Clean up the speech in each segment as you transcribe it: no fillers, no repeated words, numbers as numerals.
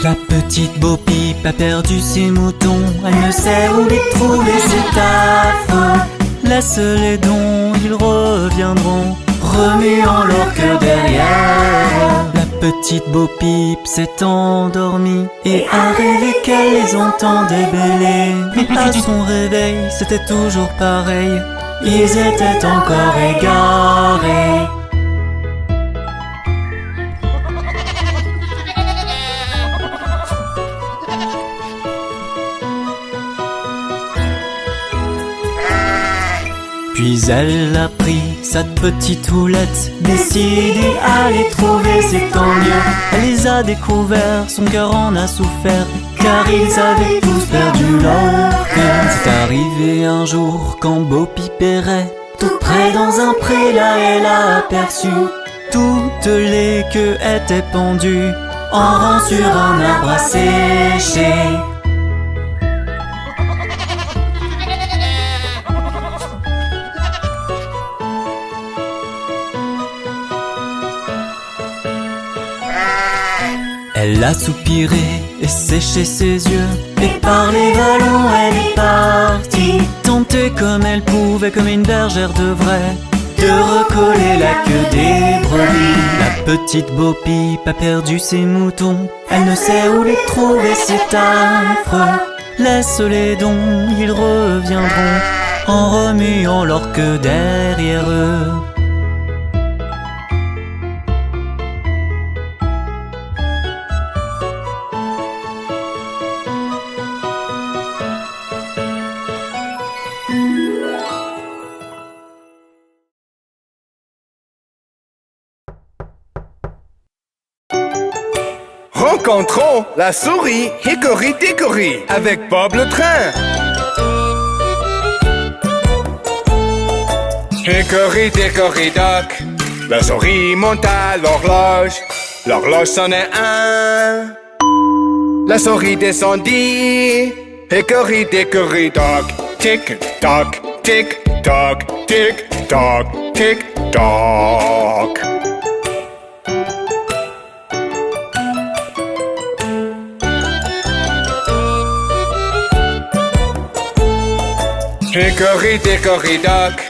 La petite Bo Peep a perdu ses moutons, elle ne sait où les trouver, c'est affreux. Laisse-les donc, ils reviendront, remuant leur queue derrière. La petite Bo Peep s'est endormie et a rêvé qu'elle les entendait bêler. Mais à son réveil, c'était toujours pareil, ils étaient encore égarés. Puis elle a pris sa petite houlette, décidée à les trouver, c'est tant mieux. Elle les a découverts, son cœur en a souffert, car ils avaient tous perdu leur cœur. C'est arrivé un jour quand Bo Peep errait, tout près dans un pré, là elle a aperçu toutes les queues étaient pendues en rang sur un arbre à sécher. Elle a soupiré et séché ses yeux, et par les vallons elle est partie, tenter comme elle pouvait, comme une bergère devrait, de recoller la queue des brebis. La petite Bo Peep a perdu ses moutons, elle ne sait où les trouver, c'est affreux. Laisse-les donc, ils reviendront, en remuant leur queue derrière eux. Rencontrons la souris Hickory-Dickory avec Bob le train. Hickory-Dickory-Dock, la souris monte à l'horloge. L'horloge sonnait un. La souris descendit. Hickory-Dickory-Dock, tic-toc, tic-toc, tic-toc, tic-toc. Hickory-Dickory-Dock,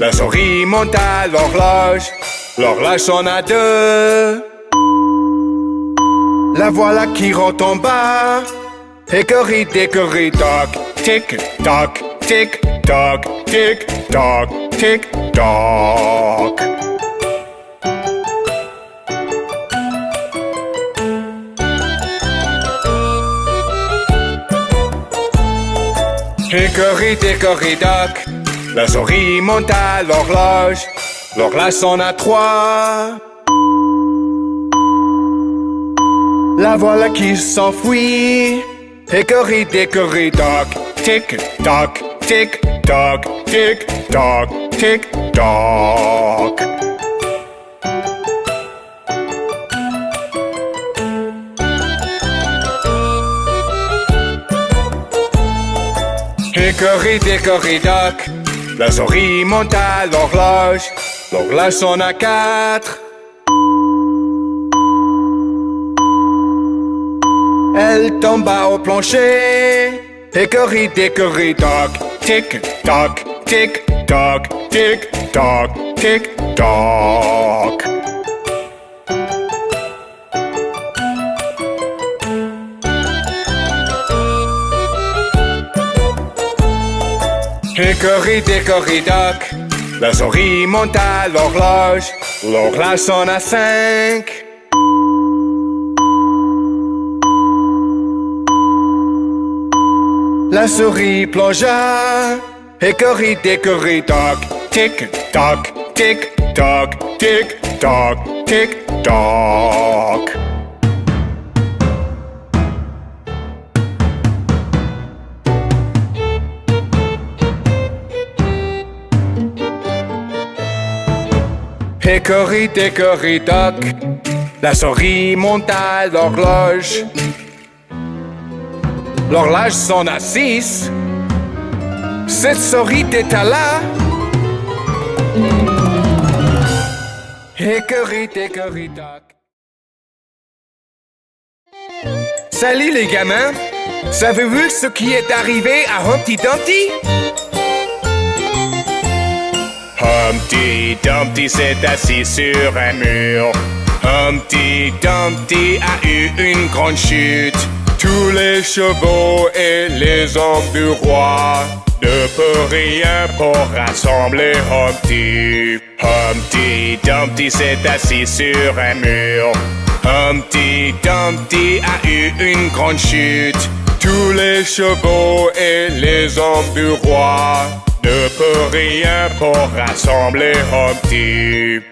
la souris monte à l'horloge. L'horloge sonne à deux. La voilà qui retombe bas. Hickory-Dickory-Dock, tic-toc, tic-toc, tic-toc, tic-toc. Hickory-Dickory-Dock, la souris monte à l'horloge. L'horloge sonne à trois. La voilà qui s'enfuit. Hickory-Dickory-Dock, tic-toc, tic-toc, tic-toc, tic-toc. Hickory-Dickory-Dock, la souris monte à l'horloge. L'horloge sonne à quatre. Elle tomba au plancher. Hickory-Dickory-Dock, tic-toc, tic-toc, tic-toc, tic-toc. Hickory-Dickory-Dock, la souris monte à l'horloge. L'horloge sonne à cinq. La souris plongea. Hickory-Dickory-Dock, tic-toc, tic-toc, tic-toc, tic-toc. Hickory-Dickory-Dock, la souris monte à l'horloge. L'horloge sonne à six. Cette souris était là. Hickory-Dickory-Dock. Salut les gamins! Savez-vous ce qui est arrivé à Humpty Dumpty? Humpty Dumpty s'est assis sur un mur. Humpty Dumpty a eu une grande chute. Tous les chevaux et les hommes du roi ne peuvent rien pour rassembler Humpty. Humpty Dumpty s'est assis sur un mur. Humpty Dumpty a eu une grande chute. Tous les chevaux et les hommes du roi ne peuvent rien pour rassembler Humpty.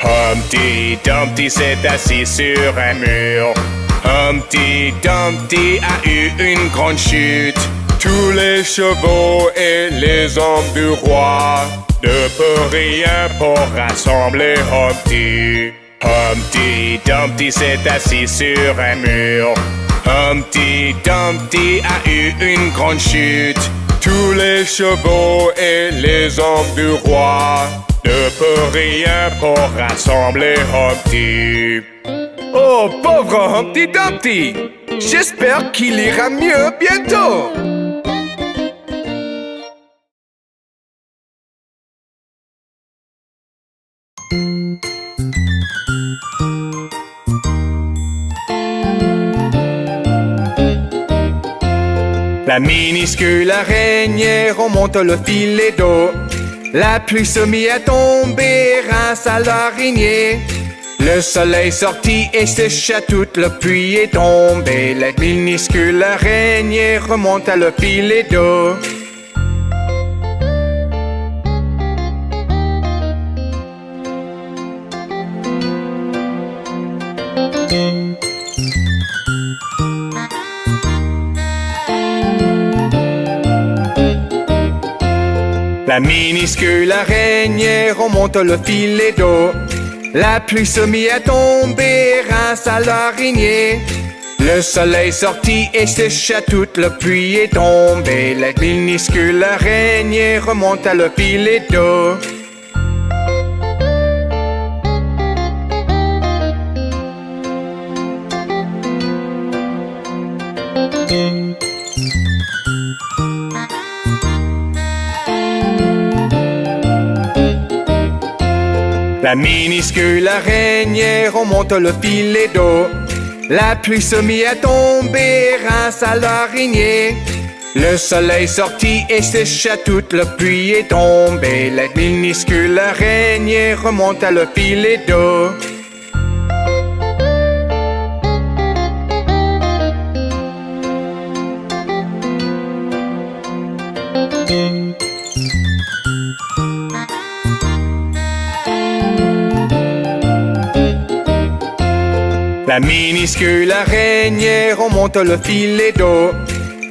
Humpty Dumpty s'est assis sur un mur. Humpty Dumpty a eu une grande chute. Tous les chevaux et les hommes du roi ne peuvent rien pour rassembler Humpty. Humpty Dumpty s'est assis sur un mur. Humpty Dumpty a eu une grande chute. Tous les chevaux et les hommes du roi ne peuvent rien pour rassembler Humpty. Oh, pauvre Humpty Dumpty! J'espère qu'il ira mieux bientôt! La minuscule araignée remonte le filet d'eau. La pluie se mit à tomber, rince à l'araignée. Le soleil sortit et sécha toute la pluie est tombée. La minuscule araignée remonte à le filet d'eau. La minuscule araignée remonte le filet d'eau. La pluie se mit à tomber, rince à l'araignée. Le soleil sortit et sécha toute la pluie est tombée. La minuscule araignée remonte à le filet d'eau. La minuscule araignée remonte le filet d'eau. La pluie se mit à tomber, rince à l'araignée. Le soleil sortit et sécha toute la pluie est tombée. La minuscule araignée remonte à le filet d'eau. La minuscule araignée remonte le filet d'eau.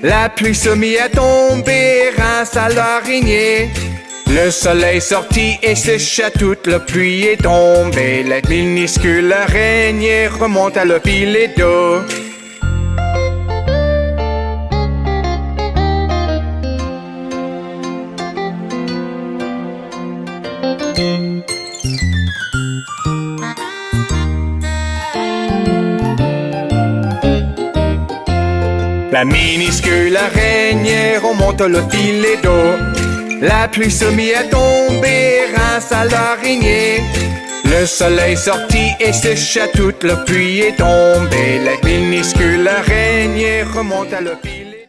La pluie se mit à tomber, rince à l'araignée. Le soleil sortit et sécha toute la pluie est tombée. La minuscule araignée remonte à le filet d'eau. La minuscule araignée remonte le filet d'eau. La pluie se mit à tomber, rince à l'araignée. Le soleil sortit et sécha toute la pluie est tombée. La minuscule araignée remonte à le filet.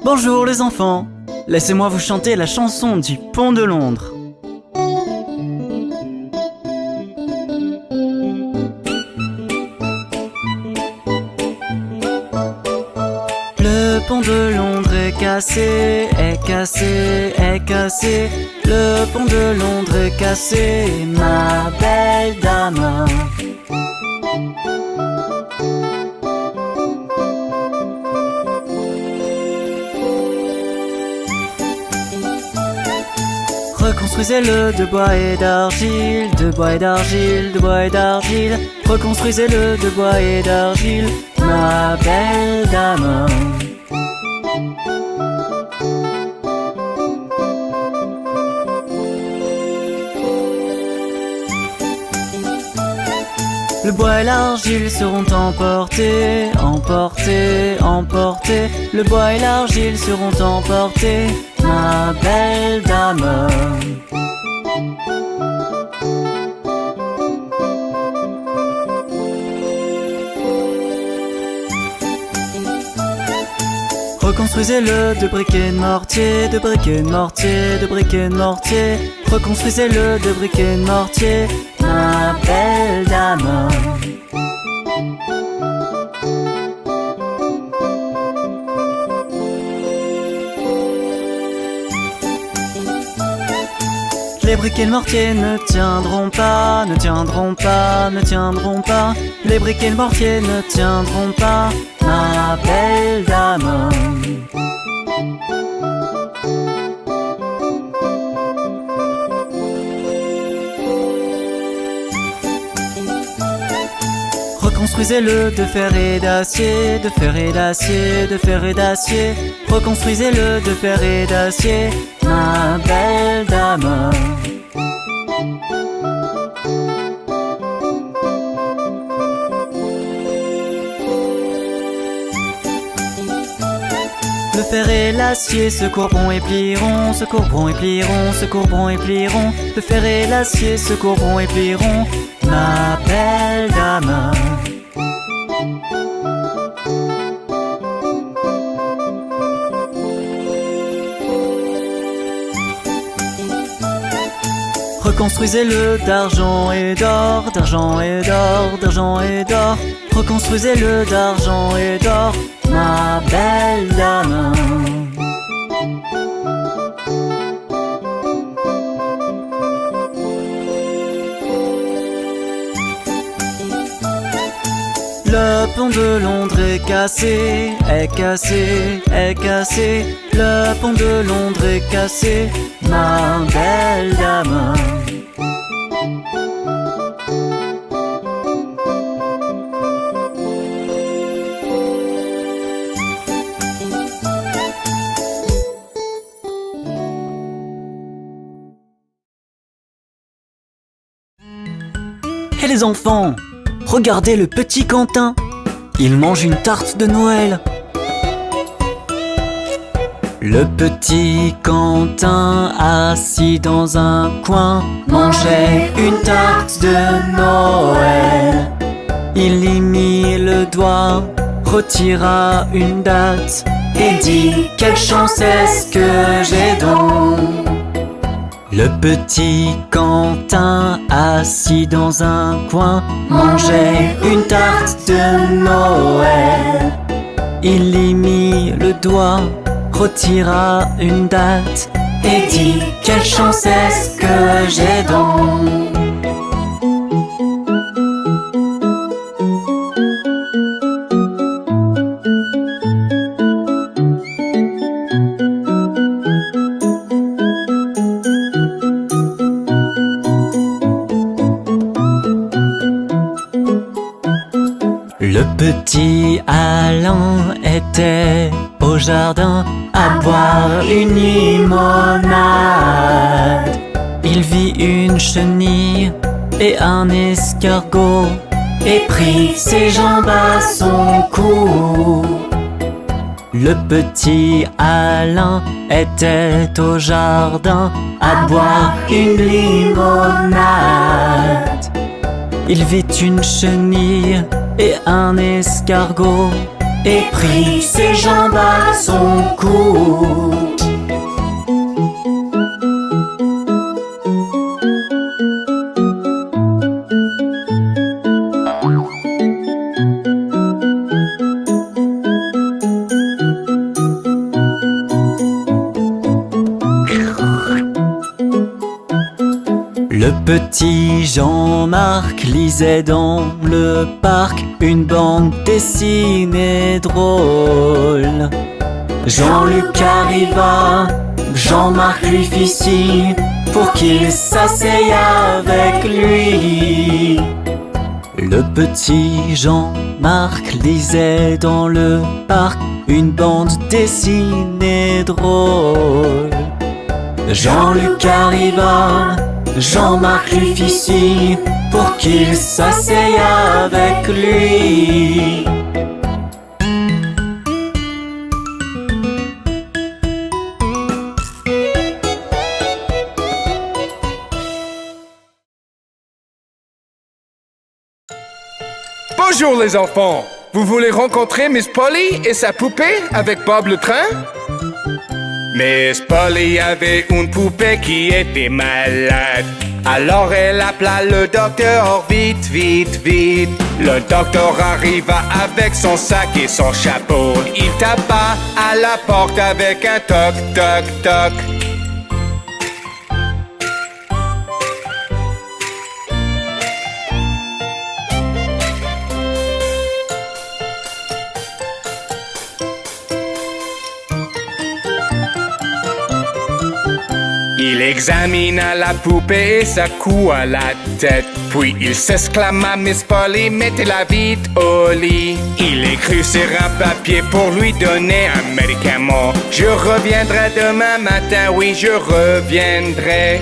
Bonjour les enfants, laissez-moi vous chanter la chanson du Pont de Londres. Le pont de Londres est cassé, est cassé, est cassé. Le pont de Londres est cassé, ma belle dame. Reconstruisez-le de bois et d'argile, de bois et d'argile, de bois et d'argile. Reconstruisez-le de bois et d'argile, ma belle dame. Le bois et l'argile seront emportés, emportés, emportés. Le bois et l'argile seront emportés, ma belle dame. Reconstruisez-le de briquets de mortier, de briquets de mortier, de briquets de mortier. Reconstruisez-le de briquets de mortier, ma belle dame. Les briquets de mortier ne tiendront pas, ne tiendront pas, ne tiendront pas. Les briquets de mortier ne tiendront pas, ma belle dame. Reconstruisez-le de fer et d'acier, de fer et d'acier, de fer et d'acier. Reconstruisez-le de fer et d'acier, ma belle dame. Le fer et l'acier se courberont et plieront, se courberont et plieront, se courberont et plieront. Le fer et l'acier se courberont et plieront, ma belle dame. Reconstruisez-le d'argent et d'or, d'argent et d'or, d'argent et d'or. Reconstruisez-le d'argent et d'or, ma belle dame. Le pont de Londres est cassé, est cassé, est cassé. Le pont de Londres est cassé, ma belle dame. Hé les enfants, regardez le petit Quentin. Il mange une tarte de Noël. Le petit Quentin, assis dans un coin, mangeait une tarte de Noël. Il y mit le doigt, retira une date et dit: quelle chance est-ce que j'ai donc. Le petit Quentin, assis dans un coin, mangeait une tarte de Noël. Il y mit le doigt, retira une date et dit: quelle chance est-ce que j'ai donc. Le petit Alain était au jardin à boire une limonade. Il vit une chenille et un escargot et prit ses jambes à son cou. Le petit Alain était au jardin à boire une limonade. Il vit une chenille et un escargot et prit ses jambes à son cou. Le petit Jean-Marc lisait dans le parc une bande dessinée drôle. Jean-Luc arriva Jean-Marc lui fit signe pour qu'il s'asseye avec lui. Le petit Jean-Marc lisait dans le parc une bande dessinée drôle. Jean-Luc arriva, Jean-Marc lui fit signe pour qu'il s'asseye avec lui. Bonjour les enfants! Vous voulez rencontrer Miss Polly et sa poupée avec Bob le train? Miss Polly avait une poupée qui était malade. Alors elle appela le docteur vite, vite, vite. Le docteur arriva avec son sac et son chapeau. Il tapa à la porte avec un toc, toc, toc. Il examina la poupée et secoua la tête. Puis il s'exclama, Miss Polly, mettez-la vite au lit. Il écrit sur un papier pour lui donner un médicament. Je reviendrai demain matin, oui, je reviendrai.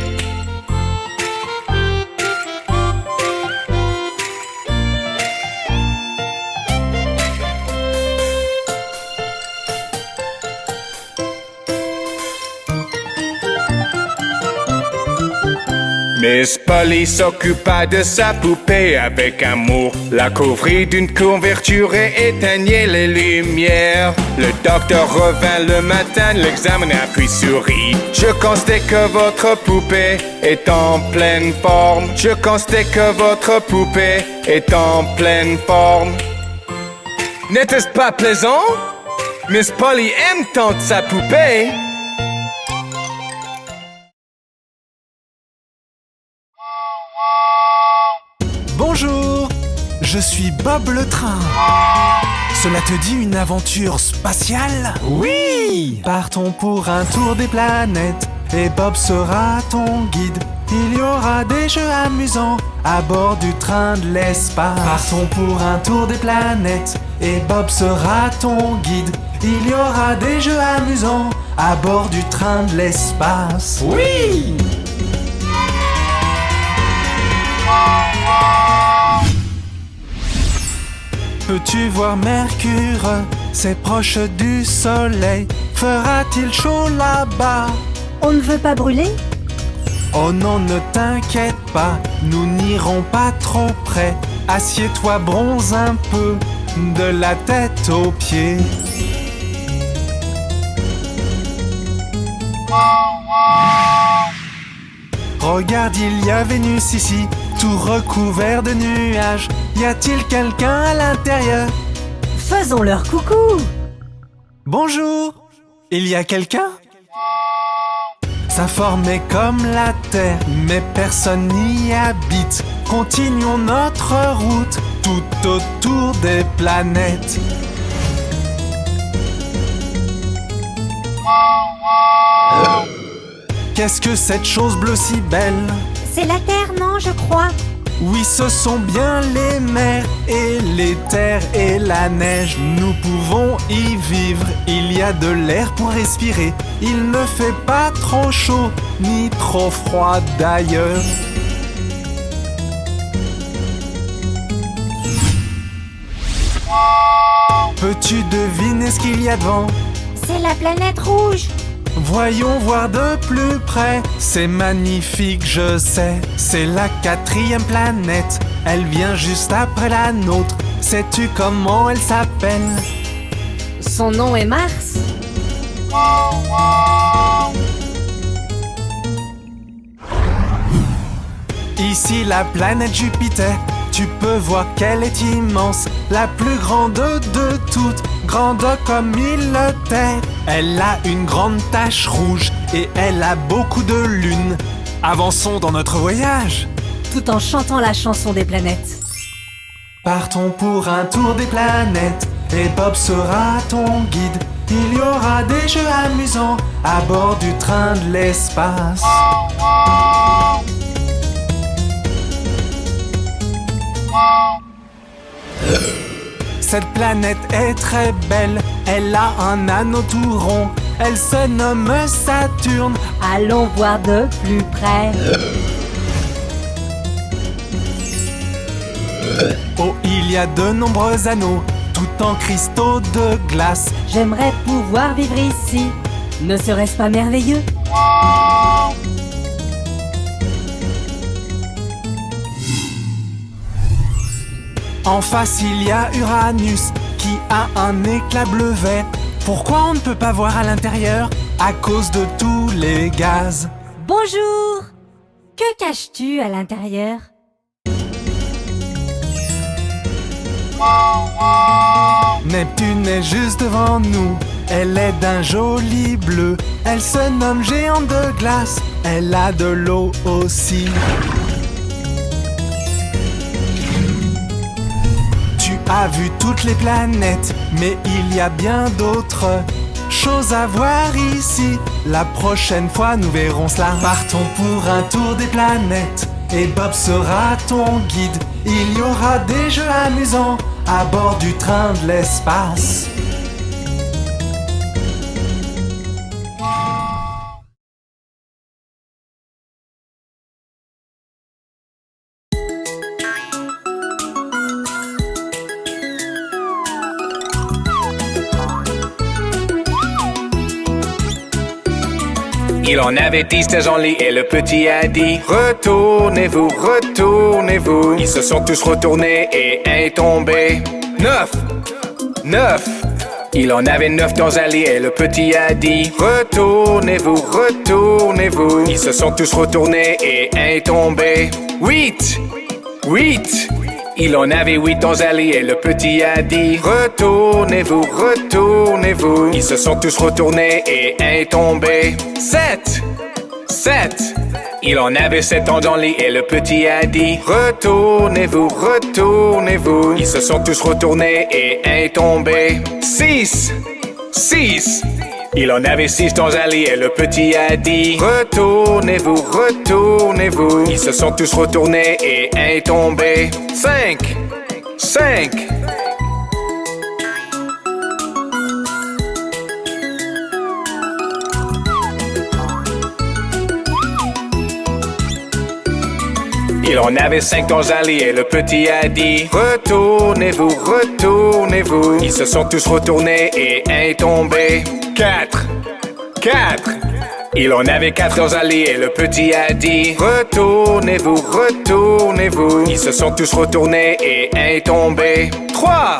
Miss Polly s'occupa de sa poupée avec amour, la couvrit d'une couverture et éteignait les lumières. Le docteur revint le matin, l'examina puis sourit. Je constate que votre poupée est en pleine forme. Je constate que votre poupée est en pleine forme. N'était-ce pas plaisant? Miss Polly aime tant sa poupée. Bonjour, je suis Bob le train. Cela te dit une aventure spatiale? Oui! Partons pour un tour des planètes et Bob sera ton guide. Il y aura des jeux amusants à bord du train de l'espace. Partons pour un tour des planètes et Bob sera ton guide. Il y aura des jeux amusants à bord du train de l'espace. Oui! Peux-tu voir Mercure? C'est proche du soleil. Fera-t-il chaud là-bas? On ne veut pas brûler? Oh non, ne t'inquiète pas, nous n'irons pas trop près. Assieds-toi, bronze un peu, de la tête aux pieds. Regarde, il y a Vénus ici, tout recouvert de nuages. Y a-t-il quelqu'un à l'intérieur? Faisons-leur coucou! Bonjour! Il y a quelqu'un? Sa forme est comme la Terre, mais personne n'y habite. Continuons notre route tout autour des planètes. Qu'est-ce que cette chose bleue si belle? C'est la Terre, non, je crois. Oui, ce sont bien les mers et les terres et la neige. Nous pouvons y vivre, il y a de l'air pour respirer. Il ne fait pas trop chaud, ni trop froid d'ailleurs. Peux-tu deviner ce qu'il y a devant? C'est la planète rouge. Voyons voir de plus près. C'est magnifique, je sais. C'est la 4e planète. Elle vient juste après la nôtre. Sais-tu comment elle s'appelle? Son nom est Mars. Ici la planète Jupiter. Tu peux voir qu'elle est immense, la plus grande de toutes, grande comme une terre. Elle a une grande tache rouge et elle a beaucoup de lunes. Avançons dans notre voyage, Tout en chantant la chanson des planètes. partons pour un tour des planètes et Bob sera ton guide. Il y aura des jeux amusants à bord du train de l'espace. Cette planète est très belle, elle a un anneau tout rond. Elle se nomme Saturne. Allons voir de plus près. Oh, il y a de nombreux anneaux, tout en cristaux de glace. J'aimerais pouvoir vivre ici. Ne serait-ce pas merveilleux? En face, il y a Uranus, qui a un éclat bleuet. Pourquoi on ne peut pas voir à l'intérieur? À cause de tous les gaz. Bonjour! Que caches-tu à l'intérieur? Neptune est juste devant nous. Elle est d'un joli bleu. Elle se nomme géante de glace. Elle a de l'eau aussi. Tu as vu toutes les planètes, mais il y a bien d'autres choses à voir ici. La prochaine fois, nous verrons cela. Partons pour un tour des planètes, et Bob sera ton guide. Il y aura des jeux amusants à bord du train de l'espace. Il en avait 10 des en lit et le petit a dit: retournez-vous, retournez-vous. Ils se sont tous retournés et un est tombé. 9. Il en avait 9 dans un lit et le petit a dit: retournez-vous, retournez-vous. Ils se sont tous retournés et un est tombé. 8. Il en avait 8 dans un lit et le petit a dit: retournez-vous, retournez-vous. Ils se sont tous retournés et un est tombé. 7. Il en avait 7 dans le lit et le petit a dit: retournez-vous, retournez-vous. Ils se sont tous retournés et un est tombé. 6. Il en avait 6 dans un lit et le petit a dit: retournez-vous, retournez-vous. Ils se sont tous retournés et un est tombé. 5. Il en avait 5 dans un lit et le petit a dit: retournez-vous, retournez-vous. Ils se sont tous retournés et un est tombé. 4. Il en avait 4 dans un lit et le petit a dit: retournez-vous, retournez-vous. Ils se sont tous retournés et un est tombé. 3.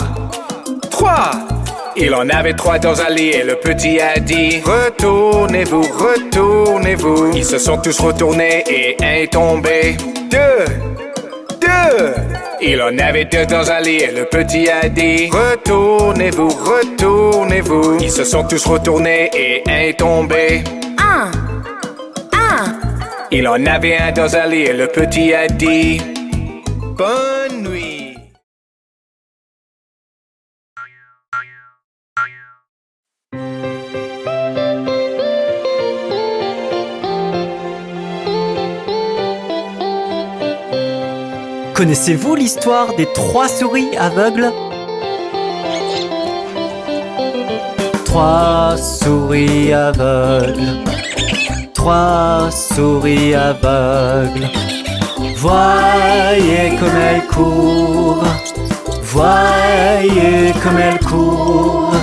Il en avait 3 dans un lit et le petit a dit: retournez-vous, retournez-vous. Ils se sont tous retournés et un est tombé. 2. Il en avait 2 dans un lit et le petit a dit: retournez-vous, retournez-vous. Ils se sont tous retournés et un est tombé. 1. Il en avait 1 dans un lit et le petit a dit: bonne nuit. Connaissez-vous l'histoire des 3 souris aveugles? 3 souris aveugles, 3 souris aveugles. Voyez comme elles courent, voyez comme elles courent.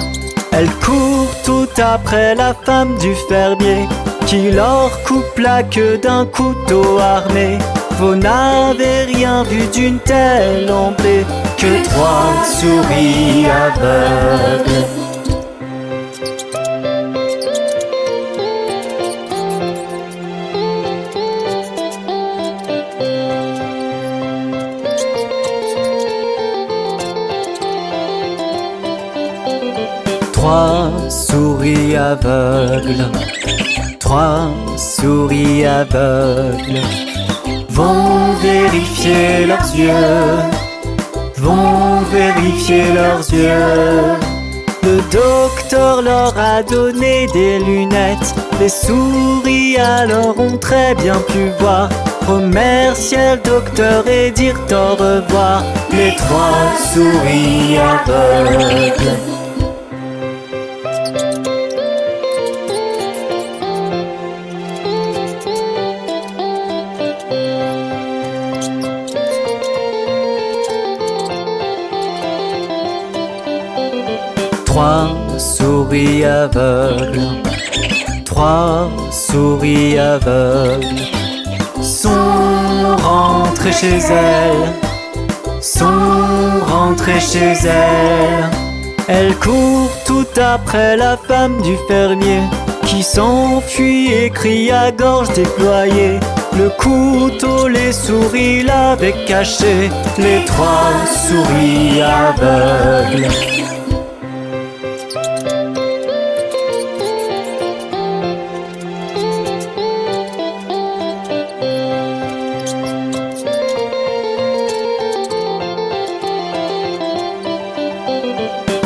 Elles courent tout après la femme du fermier, qui leur coupe la queue d'un couteau armé. Vous n'avez rien vu d'une telle ombrée que 3 souris aveugles. Trois souris aveugles, 3 souris aveugles vont vérifier leurs yeux, vont vérifier leurs yeux. Le docteur leur a donné des lunettes. Les souris alors ont très bien pu voir. Remercier le docteur et dire au revoir. Les trois souris aveugles. Trois souris aveugles, trois souris aveugles sont rentrées chez elles, sont rentrées chez elles. Elles courent tout après la femme du fermier qui s'enfuit et crie à gorge déployée. Le couteau, les souris l'avaient caché, les trois souris aveugles.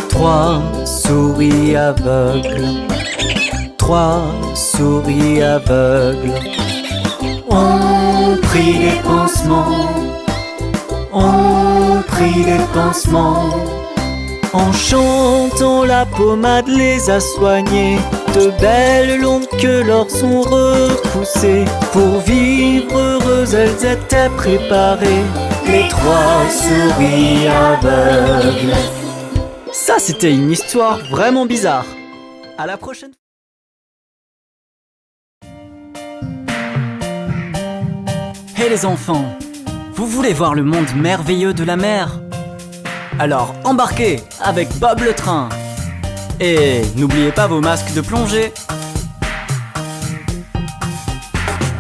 Trois souris aveugles, trois souris aveugles ont pris des pansements, ont pris des pansements. En chantant, la pommade les a soignées. De belles longues queues leur sont repoussées. Pour vivre heureuses, elles étaient préparées. Les trois souris aveugles. Ça, c'était une histoire vraiment bizarre. À la prochaine. Hey les enfants, vous voulez voir le monde merveilleux de la mer? Alors embarquez avec Bob le train. Et n'oubliez pas vos masques de plongée.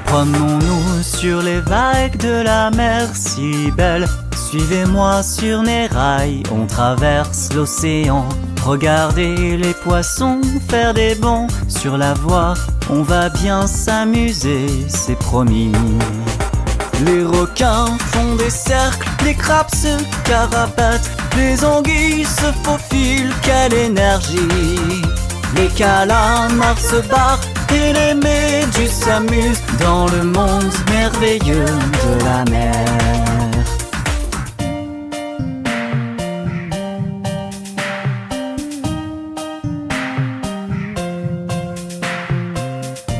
Promenons-nous sur les vagues de la mer si belle. Suivez-moi sur mes rails, on traverse l'océan. Regardez les poissons faire des bonds sur la voie. On va bien s'amuser, c'est promis. Les requins font des cercles, les crabes se carapatent, les anguilles se faufilent, quelle énergie! Les calamars se barrent et les méduses s'amusent dans le monde merveilleux de la mer.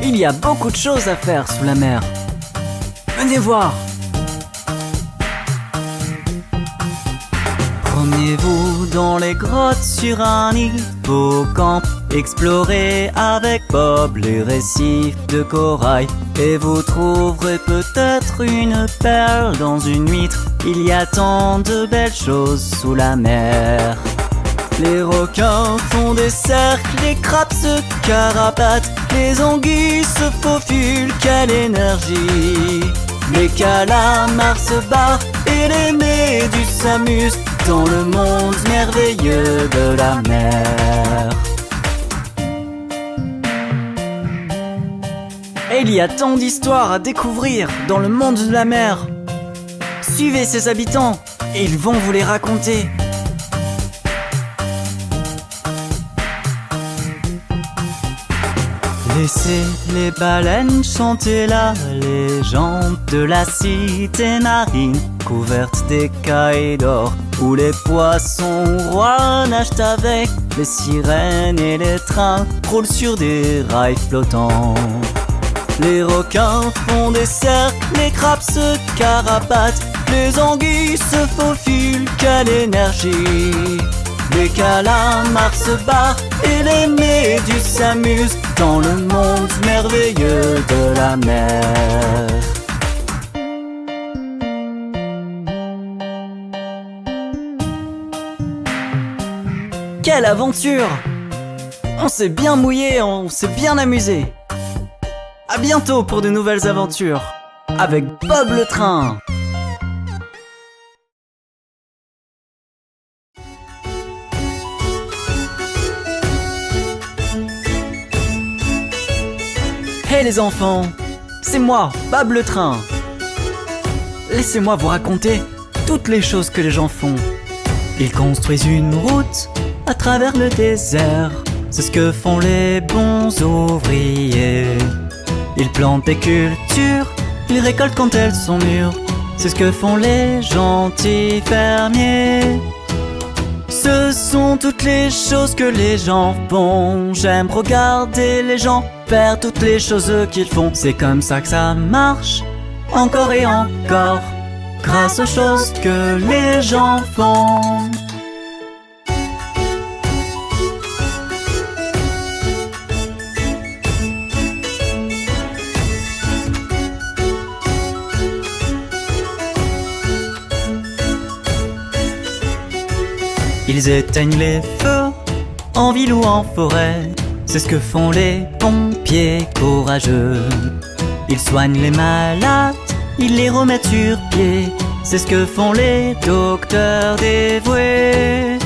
Il y a beaucoup de choses à faire sous la mer. Venez voir. Promenez-vous dans les grottes sur un hippocampe. Explorez avec Bob les récifs de corail. Et vous trouverez peut-être une perle dans une huître. Il y a tant de belles choses sous la mer. Les requins font des cercles, les crabes se carapatent, les anguilles se faufilent, quelle énergie! Les calamars se barrent et les méduses s'amusent dans le monde merveilleux de la mer. Et il y a tant d'histoires à découvrir dans le monde de la mer. Suivez ses habitants et ils vont vous les raconter. Laissez les baleines chanter la légende de la cité marine couverte d'écailles d'or, où les poissons rois nagent avec les sirènes et les trains roulent sur des rails flottants. Les requins font des cercles, les crabes se carapatent, les anguilles se faufilent, quelle énergie! Les calamars se barrent et les méduses s'amusent dans le monde merveilleux de la mer. Quelle aventure! On s'est bien mouillé, on s'est bien amusé. À bientôt pour de nouvelles aventures avec Bob le train. Hey les enfants, c'est moi, Bob le train. Laissez-moi vous raconter toutes les choses que les gens font. Ils construisent une route à travers le désert. C'est ce que font les bons ouvriers. Ils plantent des cultures, ils récoltent quand elles sont mûres. C'est ce que font les gentils fermiers. Ce sont toutes les choses que les gens font. J'aime regarder les gens faire toutes les choses qu'ils font. C'est comme ça que ça marche, encore et encore, grâce aux choses que les gens font. Ils éteignent les feux, en ville ou en forêt. C'est ce que font les pompiers courageux. Ils soignent les malades, ils les remettent sur pied. C'est ce que font les docteurs dévoués.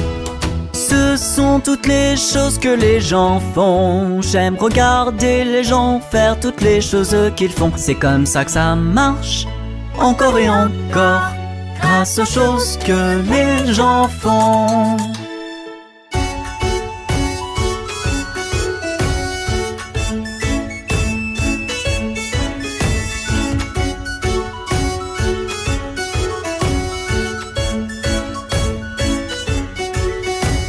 Ce sont toutes les choses que les gens font. J'aime regarder les gens faire toutes les choses qu'ils font. C'est comme ça que ça marche, encore et encore, grâce aux choses que les gens font.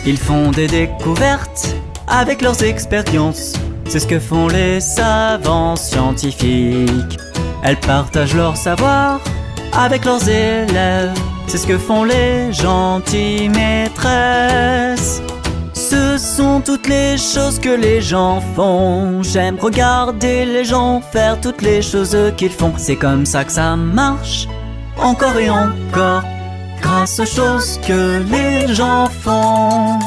Ils font des découvertes avec leurs expériences. C'est ce que font les savants scientifiques. Elles partagent leur savoir avec leurs élèves. C'est ce que font les gentilles maîtresses. Ce sont toutes les choses que les gens font. J'aime regarder les gens faire toutes les choses qu'ils font. C'est comme ça que ça marche, encore et encore, grâce aux choses que les gens font.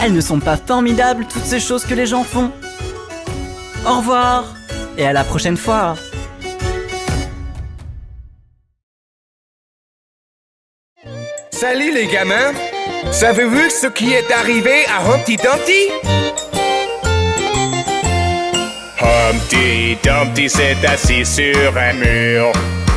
Elles ne sont pas formidables, toutes ces choses que les gens font? Au revoir, et à la prochaine fois. Salut les gamins! Savez-vous ce qui est arrivé à Humpty Dumpty? Humpty Dumpty s'est assis sur un mur.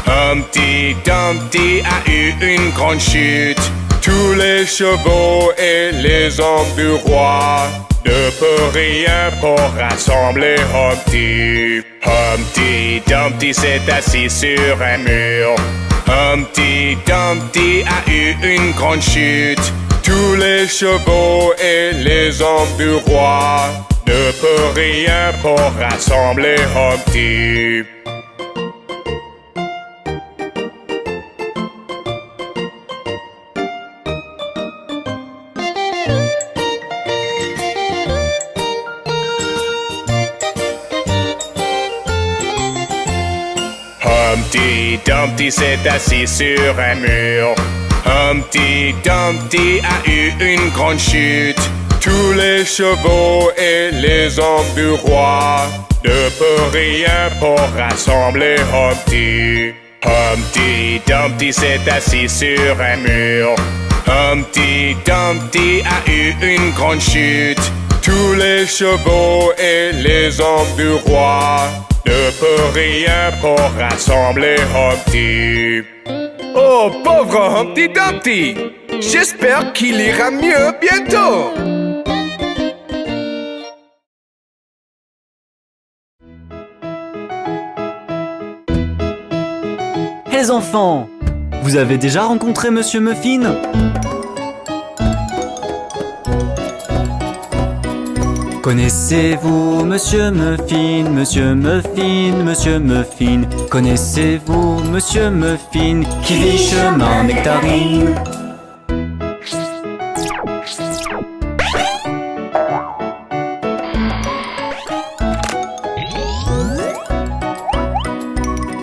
Humpty Dumpty a eu une grande chute. Tous les chevaux et les hommes du roi ne peuvent rien pour rassembler Humpty. Humpty Dumpty s'est assis sur un mur. Humpty Dumpty a eu une grande chute. Tous les chevaux et les hommes du roi ne peuvent rien pour rassembler Humpty. Humpty Dumpty s'est assis sur un mur. Humpty Dumpty a eu une grande chute. Tous les chevaux et les hommes du roi ne peuvent rien pour rassembler Humpty. Humpty Dumpty s'est assis sur un mur. Humpty Dumpty a eu une grande chute. Tous les chevaux et les hommes du roi ne peuvent rien pour rassembler Humpty. Oh, pauvre Humpty Dumpty! J'espère qu'il ira mieux bientôt! Les enfants, vous avez déjà rencontré Monsieur Muffin? Connaissez-vous Monsieur Muffin, Monsieur Muffin, Monsieur Muffin? Connaissez-vous Monsieur Muffin qui vit chemin Nectarine?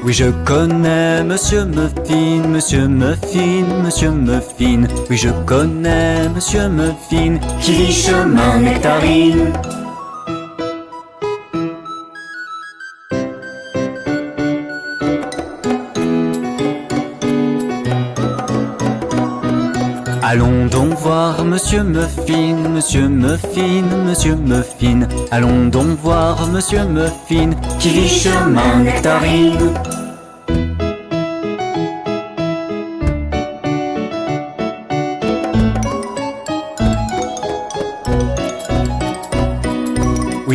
Oui, je connais Monsieur Muffin, Monsieur Muffin, Monsieur Muffin. Oui, je connais Monsieur Muffin qui vit chemin Nectarine. Allons donc voir Monsieur Muffin, Monsieur Muffin, Monsieur Muffin. Allons donc voir Monsieur Muffin qui vit chemin Nectarine.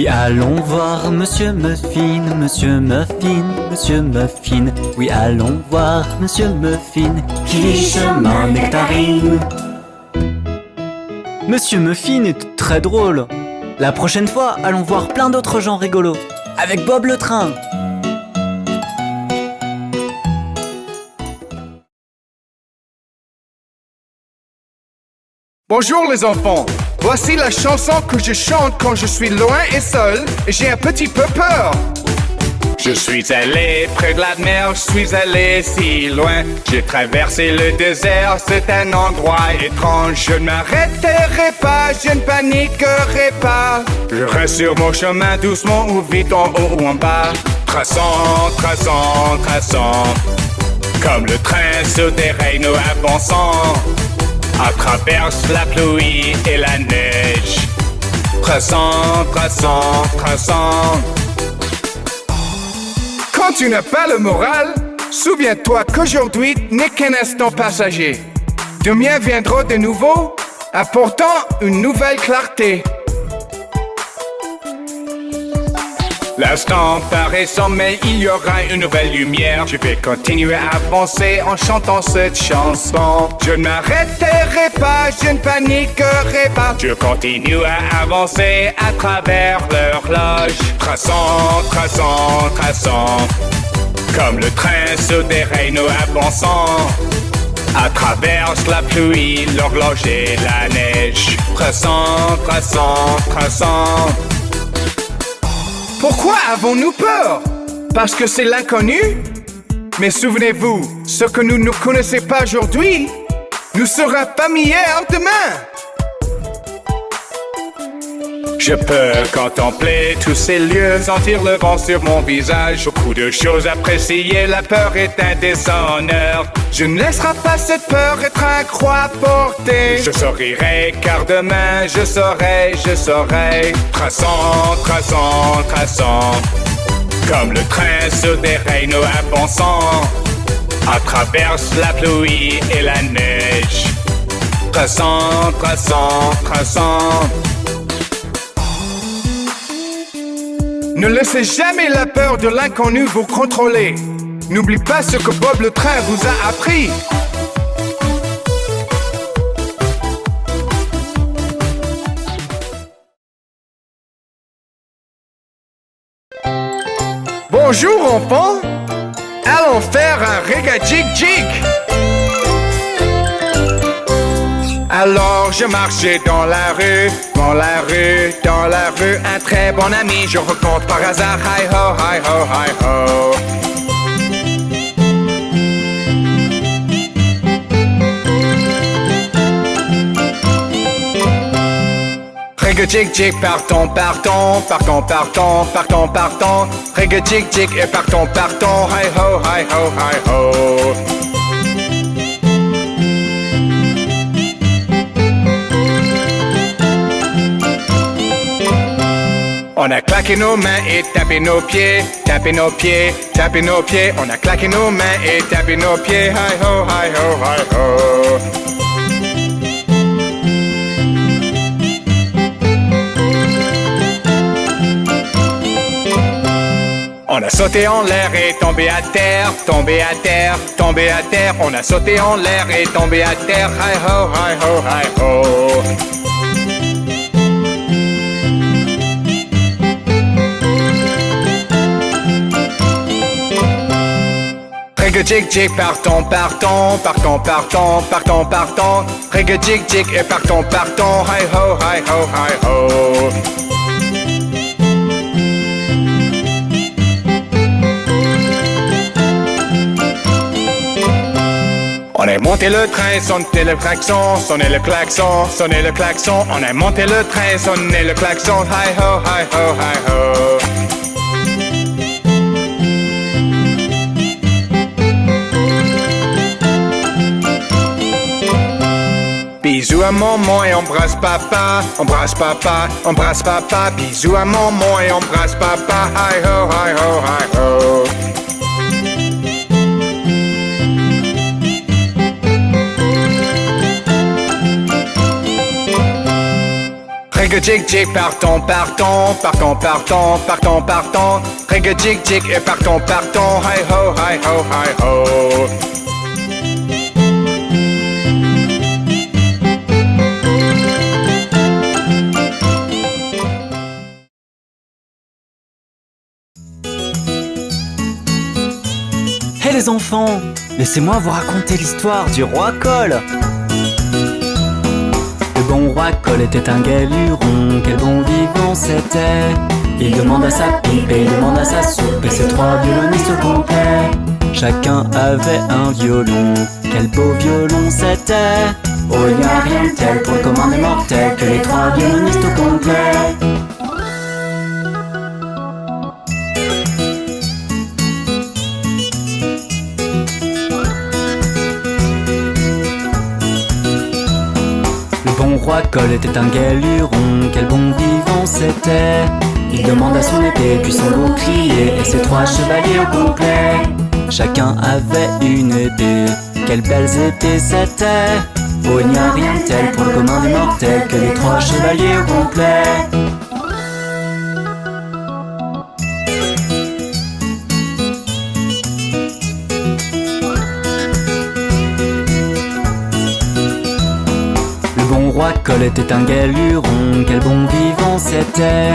Oui, allons voir Monsieur Muffin, Monsieur Muffin, Monsieur Muffin. Oui, allons voir Monsieur Muffin, qui chemin nectarine. Monsieur Muffin est très drôle. La prochaine fois, allons voir plein d'autres gens rigolos. Avec Bob le train. Bonjour les enfants, voici la chanson que je chante quand je suis loin et seul et j'ai un petit peu peur. Je suis allé près de la mer, je suis allé si loin. J'ai traversé le désert, c'est un endroit étrange. Je ne m'arrêterai pas, je ne paniquerai pas. Je reste sur mon chemin doucement ou vite en haut ou en bas. Traçant, traçant, traçant, comme le train sur des rails nous avançant. À travers la pluie et la neige. Traçant, traçant, traçant. Quand tu n'as pas le moral, souviens-toi qu'aujourd'hui n'est qu'un instant passager. Demain viendra de nouveau, apportant une nouvelle clarté. L'instant paraissant, mais il y aura une nouvelle lumière. Je vais continuer à avancer en chantant cette chanson. Je ne m'arrêterai pas, je ne paniquerai pas. Je continue à avancer à travers l'horloge. Traçant, traçant, traçant, comme le train sur des rails nous avançant. À travers la pluie, l'horloge et la neige. Traçant, traçant, traçant. Pourquoi avons-nous peur? Parce que c'est l'inconnu? Mais souvenez-vous, ce que nous ne connaissons pas aujourd'hui nous sera familier demain. Je peux contempler tous ces lieux, sentir le vent sur mon visage. Beaucoup de choses appréciées, la peur est un déshonneur. Je ne laisserai pas cette peur être un croix portée. Je sourirai car demain je saurai. Traçant, traçant, traçant, comme le train sur des rails nous avançant. À travers la pluie et la neige. Traçant, traçant, traçant. Ne laissez jamais la peur de l'inconnu vous contrôler. N'oublie pas ce que Bob le train vous a appris. Bonjour enfants, allons faire un rega-jig-jig. Alors je marchais dans la rue, dans la rue, dans la rue. Un très bon ami, je rencontre par hasard. Hi ho, hi ho, hi ho. Rega-jig-jig, partons, partons, partons, partons, partons, partons. Rega-jig-jig et partons, partons. Hi ho, hi ho, hi ho. On a claqué nos mains et tapé nos pieds, tapé nos pieds, tapé nos pieds. On a claqué nos mains et tapé nos pieds. Hi ho, hi ho, hi ho. On a sauté en l'air et tombé à terre, tombé à terre, tombé à terre. On a sauté en l'air et tombé à terre. Hi ho, hi ho, hi ho. Rega-jig-jig, partons, partons, partons, partons, partons, partons. Rega-jig-jig et partons, partons. Hi ho, hi ho, hi ho. On a monté le train, sonné le klaxon, sonné le klaxon, sonné le klaxon. On a monté le train, sonné le klaxon. Hi ho, hi ho, hi ho. Bisous à maman et embrasse papa, embrasse papa, embrasse papa. Bisous à maman et embrasse papa. Hi ho, hi ho, hi ho. Ring-a-jig-jig, partons, partons, partons, partons, partons, partons. Ring-a-jig-jig et partons, partons. Hi-ho, hi-ho, hi-ho. Hé les enfants, laissez-moi vous raconter l'histoire du roi Cole. Le bon roi Cole était un gai luron, quel bon vivant c'était. Il demande à sa pipe et il demande à sa soupe et ses trois violonistes complets. Chacun avait un violon, quel beau violon c'était. Oh, il n'y a rien de tel pour le commun des mortels que les trois violonistes complets. Le roi Cole était un gai luron, quel bon vivant c'était. Il demande à son épée, puis son bouclier et ses trois chevaliers au complet. Chacun avait une épée, quelles belles épées c'était. Oh, il n'y a rien de tel pour le commun des mortels que les trois chevaliers au complet. Le roi Cole était un gai luron, quel bon vivant c'était.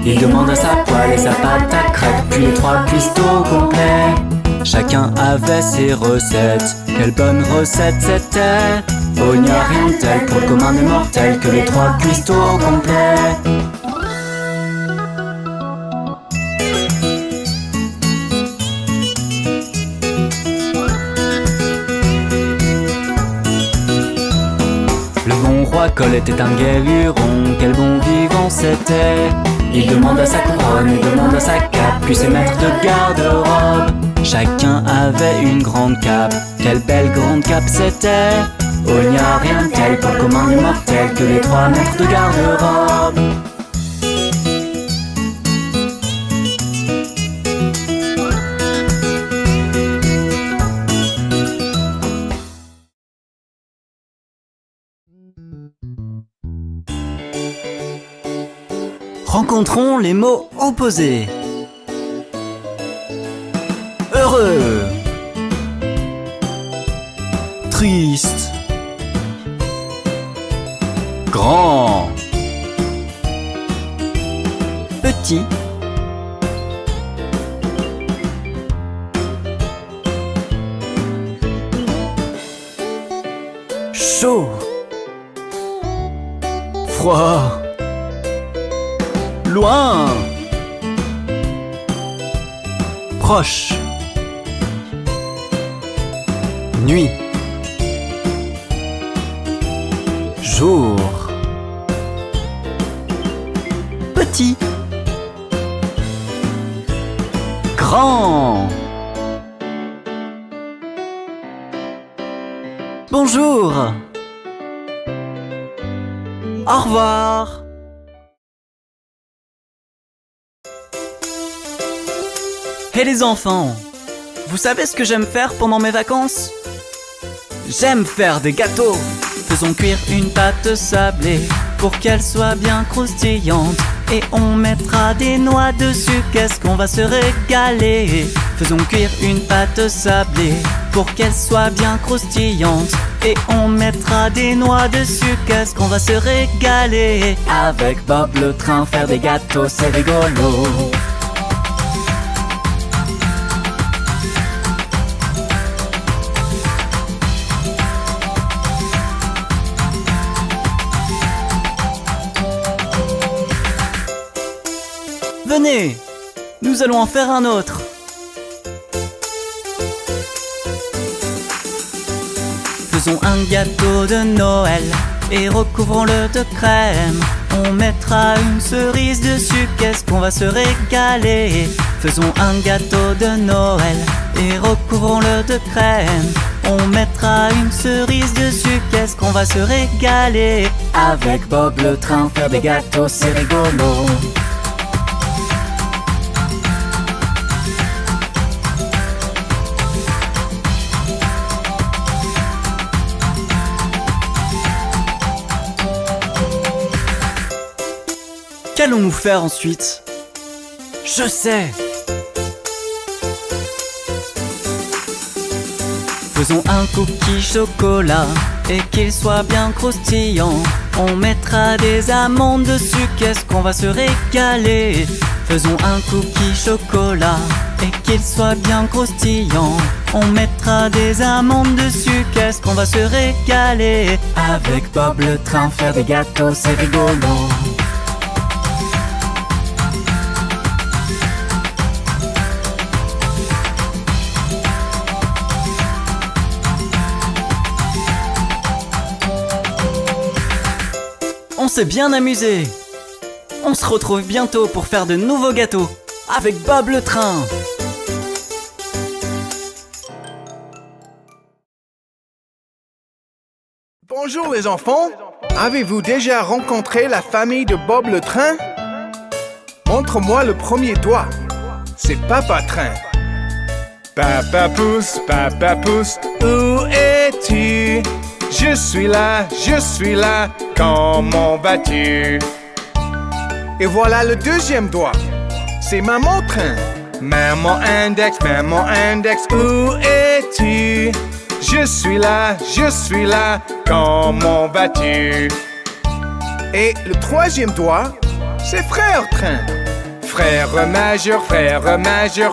Il demande à sa poêle et sa pâte à crêpes, puis les trois cuistots complets. Chacun avait ses recettes, quelle bonne recette c'était. Oh, il n'y a rien de tel pour le commun des mortels que les trois cuistots complets. Le roi Cole était un gai luron, quel bon vivant c'était. Il demande à sa couronne et demande à sa cape, puis ses maîtres de garde-robe. Chacun avait une grande cape, quelle belle grande cape c'était. Oh, il n'y a rien de tel pour le commun des mortels que les trois maîtres de garde-robe. Rencontrons les mots opposés. Heureux, triste, grand, petit, chaud, froid, loin, proche, nuit, jour, petit, grand. Bonjour. Au revoir. Hé les enfants, vous savez ce que j'aime faire pendant mes vacances? J'aime faire des gâteaux. Faisons cuire une pâte sablée pour qu'elle soit bien croustillante. Et on mettra des noix dessus, qu'est-ce qu'on va se régaler. Faisons cuire une pâte sablée pour qu'elle soit bien croustillante. Et on mettra des noix dessus, qu'est-ce qu'on va se régaler. Avec Bob le train, faire des gâteaux, c'est rigolo. Venez, nous allons en faire un autre. Faisons un gâteau de Noël et recouvrons-le de crème. On mettra une cerise dessus, qu'est-ce qu'on va se régaler. Faisons un gâteau de Noël et recouvrons-le de crème. On mettra une cerise dessus, qu'est-ce qu'on va se régaler. Avec Bob le train, faire des gâteaux, c'est rigolo. qu'allons-nous faire ensuite? Je sais! Faisons un cookie chocolat et qu'il soit bien croustillant. On mettra des amandes dessus, qu'est-ce qu'on va se régaler. Faisons un cookie chocolat et qu'il soit bien croustillant. On mettra des amandes dessus, qu'est-ce qu'on va se régaler. Avec Bob le train, faire des gâteaux, c'est rigolo. On s'est bien amusé. On se retrouve bientôt pour faire de nouveaux gâteaux avec Bob le train. Bonjour les enfants. Avez-vous déjà rencontré la famille de Bob le train? Montre-moi le premier doigt. C'est Papa Train. Papa Pouce, où es-tu? Je suis là, comment vas-tu? Et voilà le deuxième doigt. C'est Maman Train. Maman Index, où es-tu? Je suis là, comment vas-tu? Et le troisième doigt, c'est Frère Train. Frère majeur,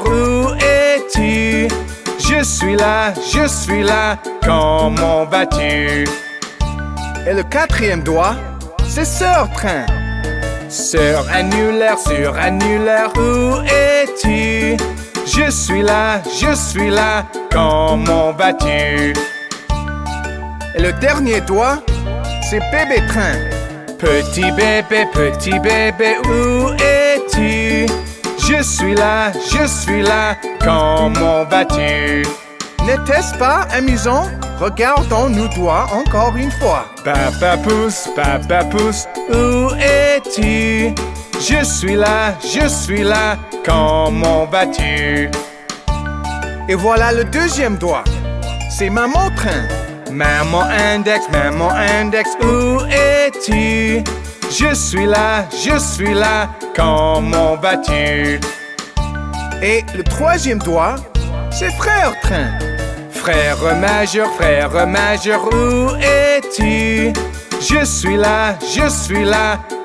où es-tu? Je suis là, comment vas-tu? Et le quatrième doigt, c'est Sœur Train. Sœur annulaire, où es-tu? Je suis là, comment vas-tu? Et le dernier doigt, c'est Bébé Train. Petit bébé, où es-tu? Je suis là, comment vas-tu? N'était-ce pas amusant? Regardons nos doigts encore une fois. Papa Pouce, où es-tu? Je suis là, comment vas-tu? Et voilà le deuxième doigt. C'est Maman Train. Maman Index, où es-tu? Je suis là, comment vas-tu? Et le troisième doigt, c'est Frère Train. Frère majeur, où es-tu? Je suis là,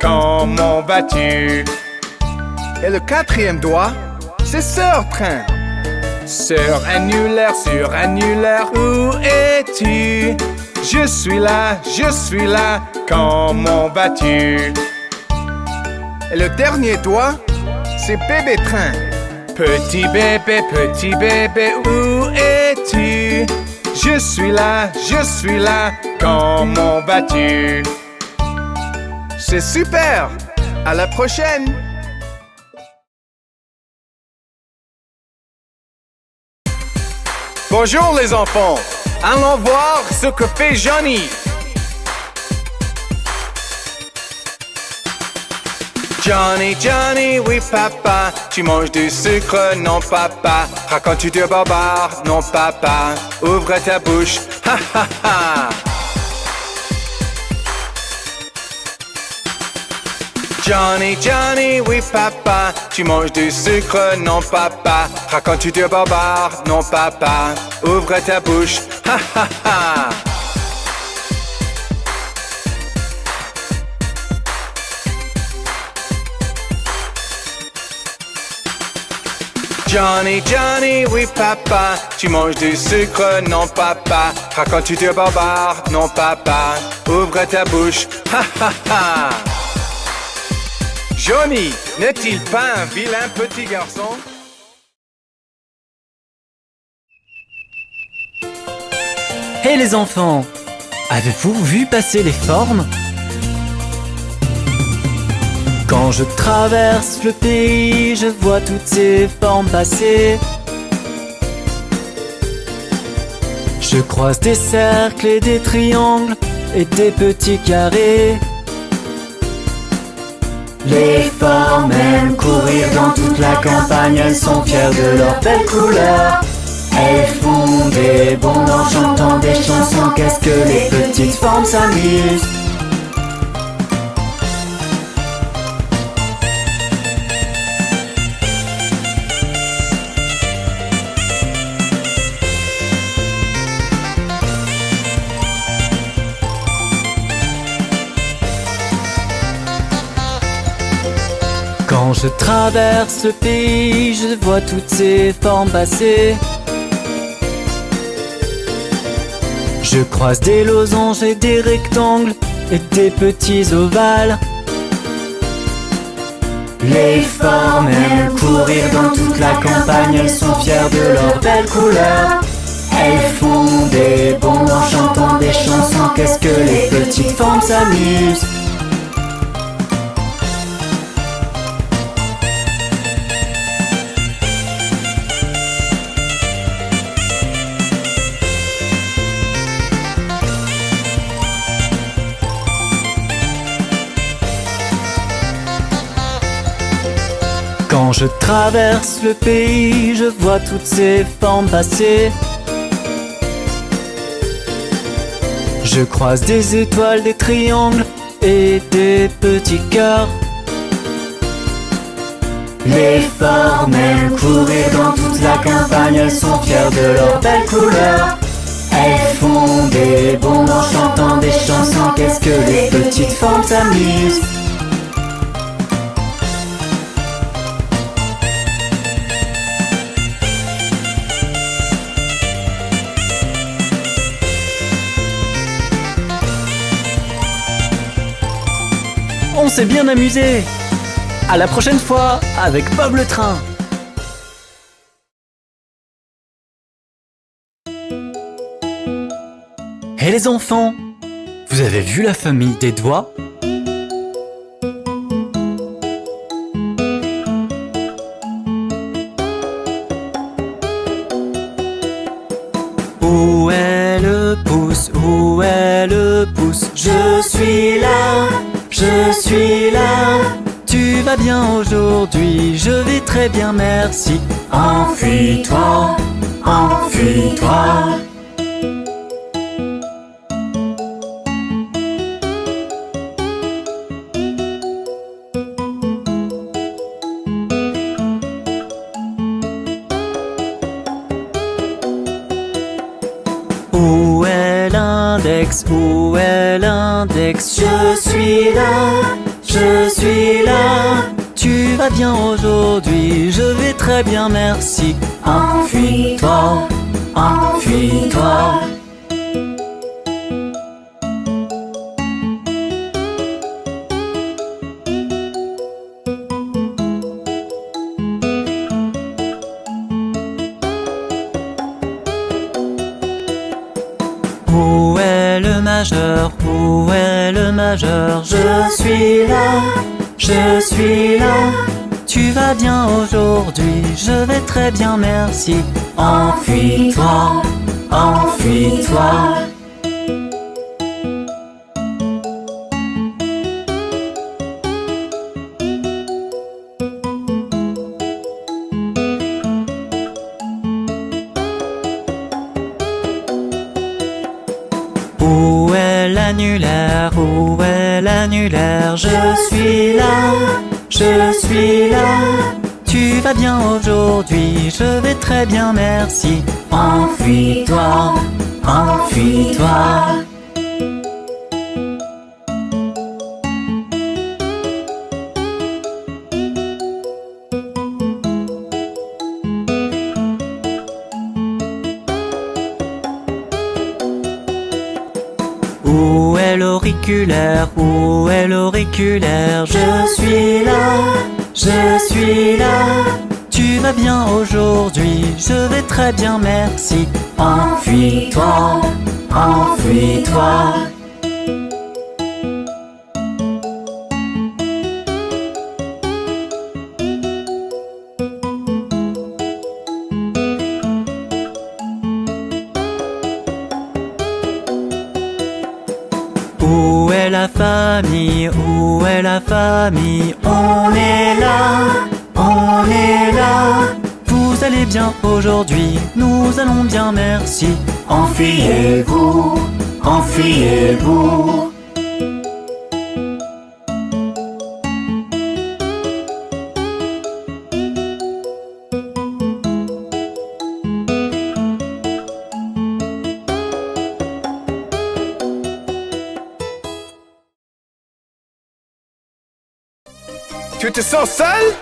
comment vas-tu? Et le quatrième doigt, c'est Sœur Train. Sœur annulaire, où es-tu? Je suis là, comment vas-tu? Et le dernier doigt, c'est Bébé Train. Petit bébé, où es-tu? Je suis là, comment vas-tu? C'est super! À la prochaine! Bonjour les enfants, allons voir ce que fait Johnny. Johnny, oui papa, tu manges du sucre, non papa. Racontes-tu de barbare, non papa. Ouvre ta bouche, ha ha ha. Johnny, oui papa, tu manges du sucre, non papa. Racontes-tu de barbare, non papa. Ouvre ta bouche, ha ha ha. Johnny, oui papa, tu manges du sucre, non papa. Racontes-tu de barbare, non papa. Ouvre ta bouche, ha ha ha. Johnny, n'est-il pas un vilain petit garçon? Hé les enfants, avez-vous vu passer les formes? Quand je traverse le pays, je vois toutes ces formes passer. Je croise des cercles et des triangles et des petits carrés. Les formes aiment courir dans toute la campagne, elles sont fières de leurs belles couleurs. Elles font des bonds en chantant des chansons, qu'est-ce que les petites formes s'amusent. je traverse le pays, je vois toutes ces formes passer. Je croise des losanges et des rectangles et des petits ovales. Les formes aiment courir dans toute la campagne, elles sont fières de leurs belles couleurs. Elles font des bonds en chantant des chansons, qu'est-ce que les petites formes s'amusent. Quand je traverse le pays, je vois toutes ces formes passer. Je croise des étoiles, des triangles et des petits cœurs. Les formes aiment courir dans toute la campagne, elles sont fières de leurs belles couleurs. Elles font des bonds en chantant des chansons, qu'est-ce que les petites formes s'amusent. On s'est bien amusé. À la prochaine fois avec Bob le train. Hé les enfants, vous avez vu la famille des doigts? Où est le pouce? Où est le pouce? Je suis là, je suis là. Tu vas bien aujourd'hui? Je vais très bien, merci. Enfuis-toi, enfuis-toi. Où est l'index? Où est l'index? Je suis là, je suis là. Tu vas bien aujourd'hui? Je vais très bien, merci. Enfuis-toi, enfuis-toi. Où est le majeur? Où est le majeur? Je suis là, je suis là. Tu vas bien aujourd'hui? Je vais très bien, merci. Enfuis-toi, enfuis-toi. Où est l'annulaire? Où est l'annulaire? Je suis là, je suis là. Tu vas bien aujourd'hui? Je vais très bien, merci. Enfuis-toi, enfuis-toi. Où est l'auriculaire? Où est l'auriculaire? Je suis là, je suis là. Tu vas bien aujourd'hui? Je vais très bien, merci. Enfuis-toi, enfuis-toi. Où est la famille? Où est la famille? On est là, on est là. Vous allez bien aujourd'hui? Nous allons bien, merci. Enfuyez-vous, enfuyez-vous. Tu te sens seul?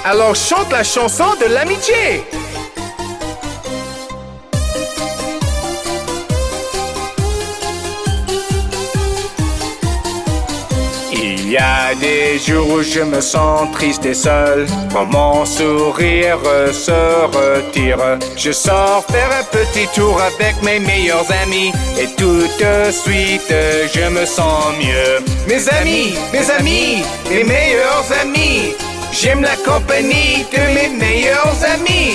Alors chante la chanson de l'amitié. Il y a des jours où je me sens triste et seul, quand mon sourire se retire. Je sors faire un petit tour avec mes meilleurs amis, et tout de suite je me sens mieux. Mes amis, mes meilleurs amis. J'aime la compagnie de mes meilleurs amis.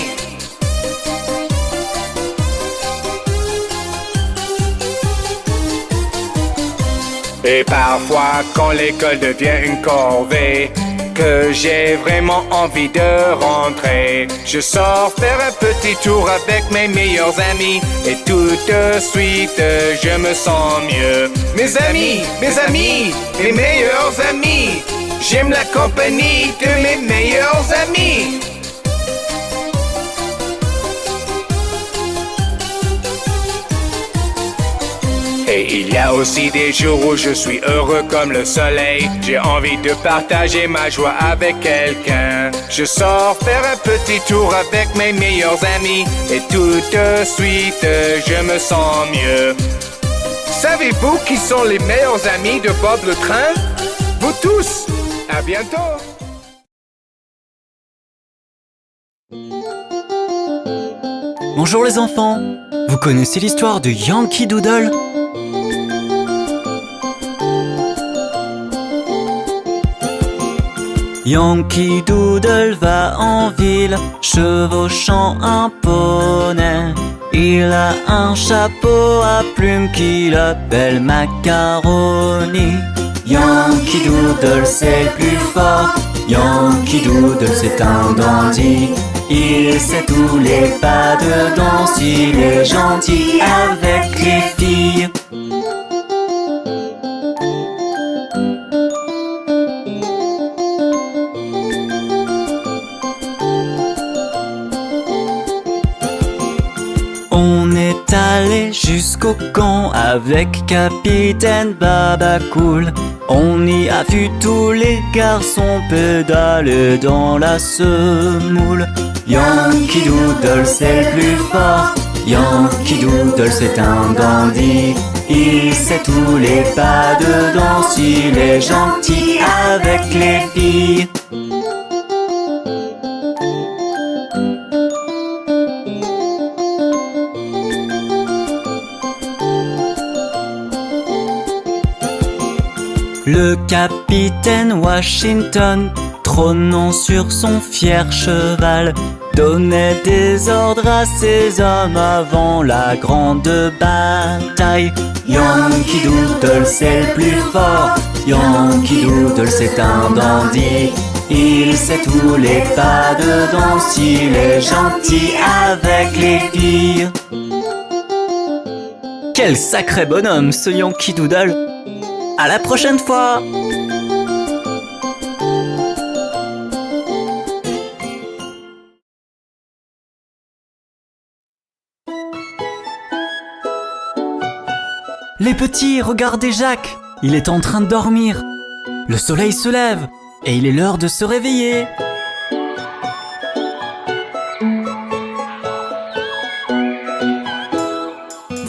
Et parfois quand l'école devient une corvée, que j'ai vraiment envie de rentrer, je sors faire un petit tour avec mes meilleurs amis, et tout de suite je me sens mieux. Mes amis, mes meilleurs amis. J'aime la compagnie de mes meilleurs amis. Et il y a aussi des jours où je suis heureux comme le soleil. J'ai envie de partager ma joie avec quelqu'un. Je sors faire un petit tour avec mes meilleurs amis, et tout de suite je me sens mieux. Savez-vous qui sont les meilleurs amis de Bob le Train? Vous tous! À bientôt! Bonjour les enfants, vous connaissez l'histoire de Yankee Doodle? Yankee Doodle va en ville, chevauchant un poney. Il a un chapeau à plumes qu'il appelle Macaroni. Yankee Doodle c'est le plus fort, Yankee Doodle c'est un dandy. Il sait tous les pas de danse, il est gentil avec les filles. On est allé jusqu'au camp avec Capitaine Babacool. On y a vu tous les garçons pédaler dans la semoule. Yankee Doodle c'est le plus fort, Yankee Doodle c'est un dandy. Il sait tous les pas de danse, il est gentil avec les filles. Le capitaine Washington, trônant sur son fier cheval, donnait des ordres à ses hommes avant la grande bataille. Yankee Doodle c'est le plus fort, Yankee Doodle c'est un dandy. Il sait tous les pas de danse, il est gentil avec les filles. Quel sacré bonhomme ce Yankee Doodle! À la prochaine fois! Les petits, regardez Jacques! Il est en train de dormir. Le soleil se lève et il est l'heure de se réveiller.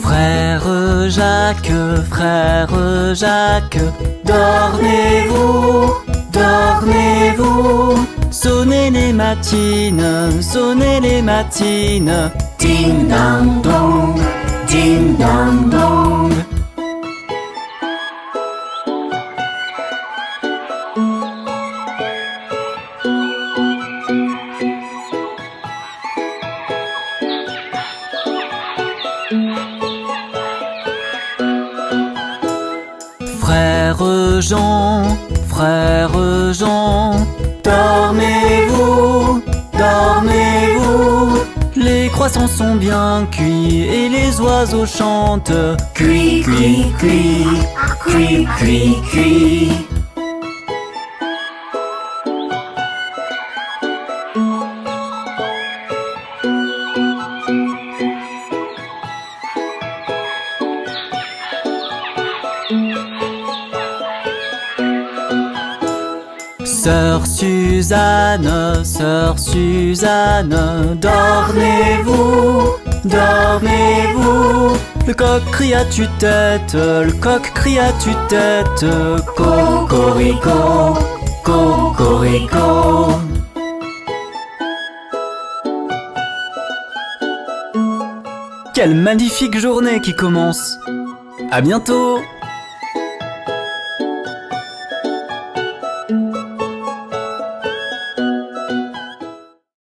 Frère Jacques, dormez-vous, dormez-vous. Sonnez les matines, ding dong dong, ding dong dong. Frère Jean, dormez-vous, dormez-vous. Les croissants sont bien cuits et les oiseaux chantent. Cui, cui, cui, cui, cui, cui. Sœur Suzanne, dormez-vous, dormez-vous. Le coq crie à tue-tête, le coq crie à tue-tête. Cocorico, cocorico. Quelle magnifique journée qui commence! À bientôt!